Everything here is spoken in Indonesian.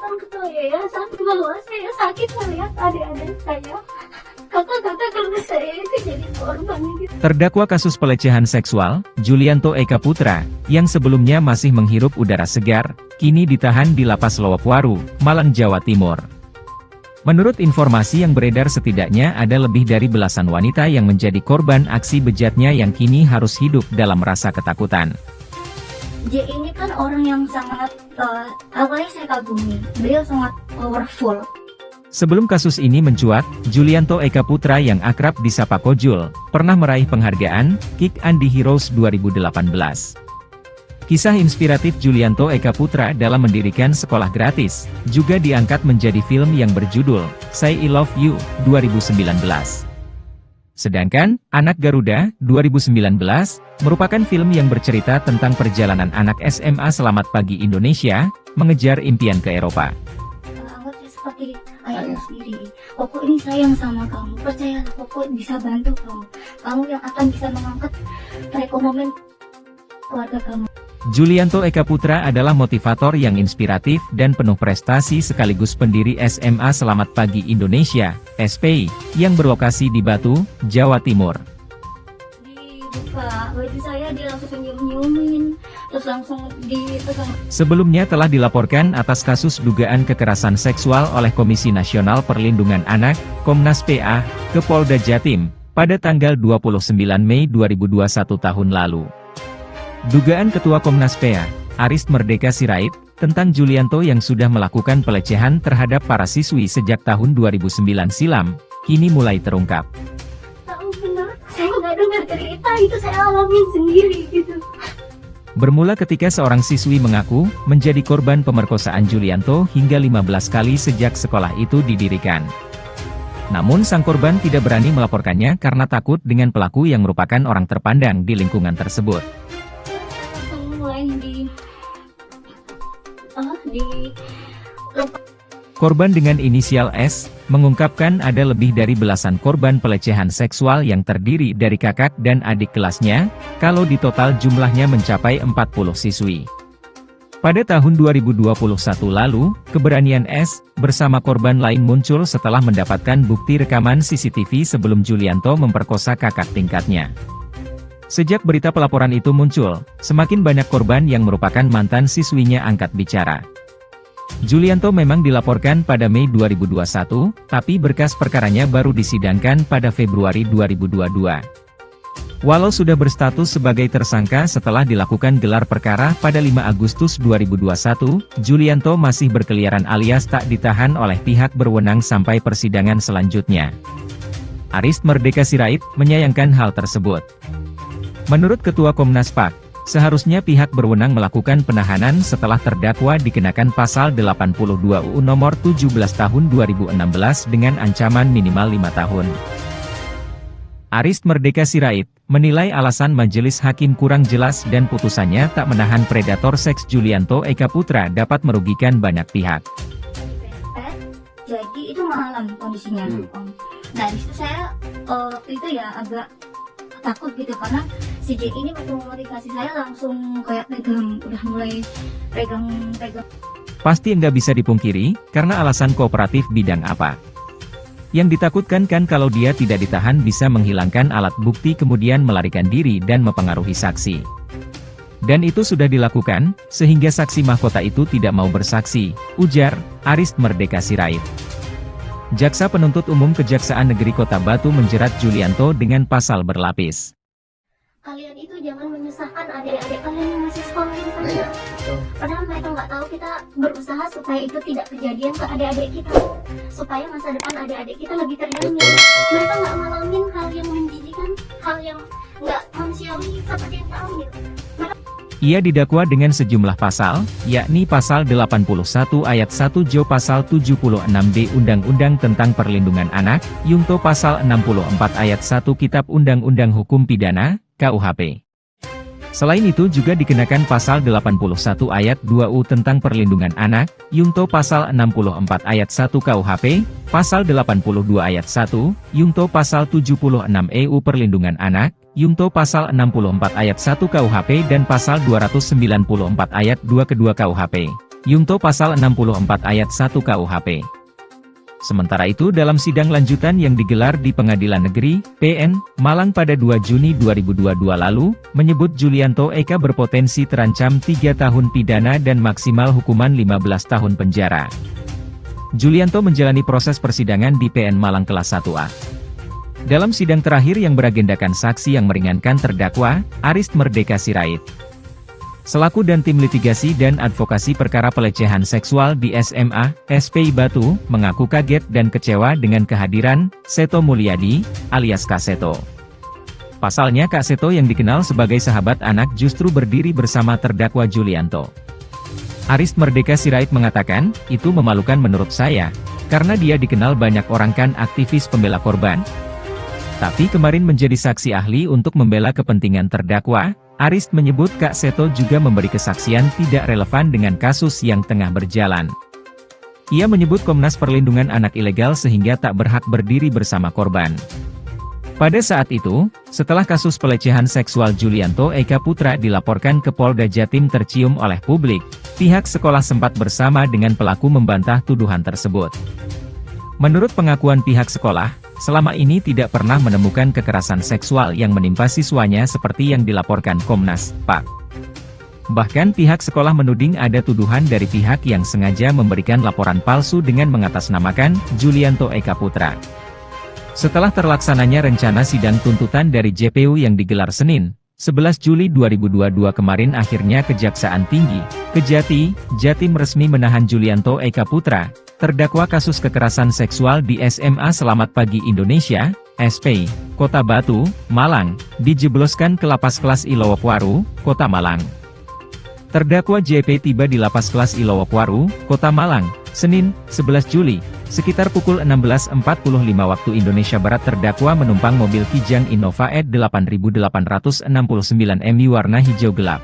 datang ke saya ya, sampai bahwa saya sakit melihat adik-adik saya. Kakak-kakak kalau saya itu jadi korban gitu. Terdakwa kasus pelecehan seksual, Julianto Eka Putra, yang sebelumnya masih menghirup udara segar, kini ditahan di Lapas Lowokwaru, Malang, Jawa Timur. Menurut informasi yang beredar, setidaknya ada lebih dari belasan wanita yang menjadi korban aksi bejatnya yang kini harus hidup dalam rasa ketakutan. J ini kan orang yang sangat, awalnya saya kagumi, beliau sangat powerful. Sebelum kasus ini mencuat, Julianto Eka Putra yang akrab disapa Kojul, pernah meraih penghargaan Kick Andi Heroes 2018. Kisah inspiratif Julianto Eka Putra dalam mendirikan sekolah gratis, juga diangkat menjadi film yang berjudul Say I Love You 2019. Sedangkan, Anak Garuda 2019, merupakan film yang bercerita tentang perjalanan anak SMA Selamat Pagi Indonesia, mengejar impian ke Eropa. Anggapnya seperti ayahmu sendiri. Koko ini sayang sama kamu, percayalah Koko bisa bantu kamu. Kamu yang akan bisa mengangkat perekonomian keluarga kamu. Julianto Eka Putra adalah motivator yang inspiratif dan penuh prestasi sekaligus pendiri SMA Selamat Pagi Indonesia, SPI, yang berlokasi di Batu, Jawa Timur. Dibuka baju saya, dia langsung nyium-nyiumin, terus langsung dipegang. Sebelumnya telah dilaporkan atas kasus dugaan kekerasan seksual oleh Komisi Nasional Perlindungan Anak, Komnas PA, ke Polda Jatim, pada tanggal 29 Mei 2021 tahun lalu. Dugaan Ketua Komnas PA, Arist Merdeka Sirait, tentang Julianto yang sudah melakukan pelecehan terhadap para siswi sejak tahun 2009 silam, kini mulai terungkap. Tahu benar, saya nggak dengar cerita itu, saya alamin sendiri gitu. Bermula ketika seorang siswi mengaku menjadi korban pemerkosaan Julianto hingga 15 kali sejak sekolah itu didirikan. Namun sang korban tidak berani melaporkannya karena takut dengan pelaku yang merupakan orang terpandang di lingkungan tersebut. Mulai Korban dengan inisial S, mengungkapkan ada lebih dari belasan korban pelecehan seksual yang terdiri dari kakak dan adik kelasnya, kalau di total jumlahnya mencapai 40 siswi. Pada tahun 2021 lalu, keberanian S, bersama korban lain muncul setelah mendapatkan bukti rekaman CCTV sebelum Julianto memperkosa kakak tingkatnya. Sejak berita pelaporan itu muncul, semakin banyak korban yang merupakan mantan siswinya angkat bicara. Julianto memang dilaporkan pada Mei 2021, tapi berkas perkaranya baru disidangkan pada Februari 2022. Walau sudah berstatus sebagai tersangka setelah dilakukan gelar perkara pada 5 Agustus 2021, Julianto masih berkeliaran alias tak ditahan oleh pihak berwenang sampai persidangan selanjutnya. Arist Merdeka Sirait menyayangkan hal tersebut. Menurut Ketua Komnas PAK, seharusnya pihak berwenang melakukan penahanan setelah terdakwa dikenakan pasal 82 UU nomor 17 tahun 2016 dengan ancaman minimal 5 tahun. Arist Merdeka Sirait menilai alasan majelis hakim kurang jelas dan putusannya tak menahan predator seks Julianto Eka Putra dapat merugikan banyak pihak. Jadi itu malam kondisinya. Nah disitu saya waktu itu ya agak takut gitu, karena si J ini waktu memotivasi saya langsung kayak udah mulai pegang. Pasti nggak bisa dipungkiri, karena alasan kooperatif bidang apa. Yang ditakutkan kan kalau dia tidak ditahan bisa menghilangkan alat bukti kemudian melarikan diri dan mempengaruhi saksi. Dan itu sudah dilakukan, sehingga saksi mahkota itu tidak mau bersaksi, ujar Arist Merdeka Sirait. Jaksa Penuntut Umum Kejaksaan Negeri Kota Batu menjerat Julianto dengan pasal berlapis. Kalian itu jangan menyusahkan adik-adik kalian yang masih sekolah di sana. Padahal mereka nggak tahu kita berusaha supaya itu tidak kejadian ke adik-adik kita. Supaya masa depan adik-adik kita lebih terjamin. Mereka nggak ngalamin hal yang menjijikan, hal yang nggak manusiawi seperti yang tahu gitu. Ia didakwa dengan sejumlah pasal, yakni pasal 81 ayat 1 Jo pasal 76D Undang-Undang tentang Perlindungan Anak, Yungto pasal 64 ayat 1 Kitab Undang-Undang Hukum Pidana, KUHP. Selain itu juga dikenakan pasal 81 ayat 2 U tentang perlindungan anak, Yungto pasal 64 ayat 1 KUHP, pasal 82 ayat 1, Yungto pasal 76 EU perlindungan anak, Yungto pasal 64 ayat 1 KUHP dan pasal 294 ayat 2 kedua KUHP. Yungto Pasal 64 Ayat 1 KUHP. Sementara itu dalam sidang lanjutan yang digelar di Pengadilan Negeri, PN, Malang pada 2 Juni 2022 lalu, menyebut Julianto Eka berpotensi terancam 3 tahun pidana dan maksimal hukuman 15 tahun penjara. Julianto menjalani proses persidangan di PN Malang kelas 1A. Dalam sidang terakhir yang beragendakan saksi yang meringankan terdakwa, Arist Merdeka Sirait, selaku dan tim litigasi dan advokasi perkara pelecehan seksual di SMA, SPI Batu, mengaku kaget dan kecewa dengan kehadiran Seto Mulyadi, alias Kak Seto. Pasalnya Kak Seto yang dikenal sebagai sahabat anak justru berdiri bersama terdakwa Julianto. Arist Merdeka Sirait mengatakan, itu memalukan menurut saya, karena dia dikenal banyak orang kan aktivis pembela korban. Tapi kemarin menjadi saksi ahli untuk membela kepentingan terdakwa, Arist menyebut Kak Seto juga memberi kesaksian tidak relevan dengan kasus yang tengah berjalan. Ia menyebut Komnas Perlindungan Anak ilegal sehingga tak berhak berdiri bersama korban. Pada saat itu, setelah kasus pelecehan seksual Julianto Eka Putra dilaporkan ke Polda Jatim tercium oleh publik, pihak sekolah sempat bersama dengan pelaku membantah tuduhan tersebut. Menurut pengakuan pihak sekolah, selama ini tidak pernah menemukan kekerasan seksual yang menimpa siswanya seperti yang dilaporkan Komnas, Pak. Bahkan pihak sekolah menuding ada tuduhan dari pihak yang sengaja memberikan laporan palsu dengan mengatasnamakan Julianto Eka Putra. Setelah terlaksananya rencana sidang tuntutan dari JPU yang digelar Senin, 11 Juli 2022 kemarin akhirnya Kejaksaan Tinggi, Kejati, Jatim resmi menahan Julianto Eka Putra, terdakwa kasus kekerasan seksual di SMA Selamat Pagi Indonesia, SPI, Kota Batu, Malang, dijebloskan ke Lapas Kelas Ilowokwaru, Kota Malang. Terdakwa JP tiba di Lapas Kelas Ilowokwaru, Kota Malang, Senin, 11 Juli, sekitar pukul 16.45 waktu Indonesia Barat. Terdakwa menumpang mobil Kijang Innova E 8869 MI warna hijau gelap.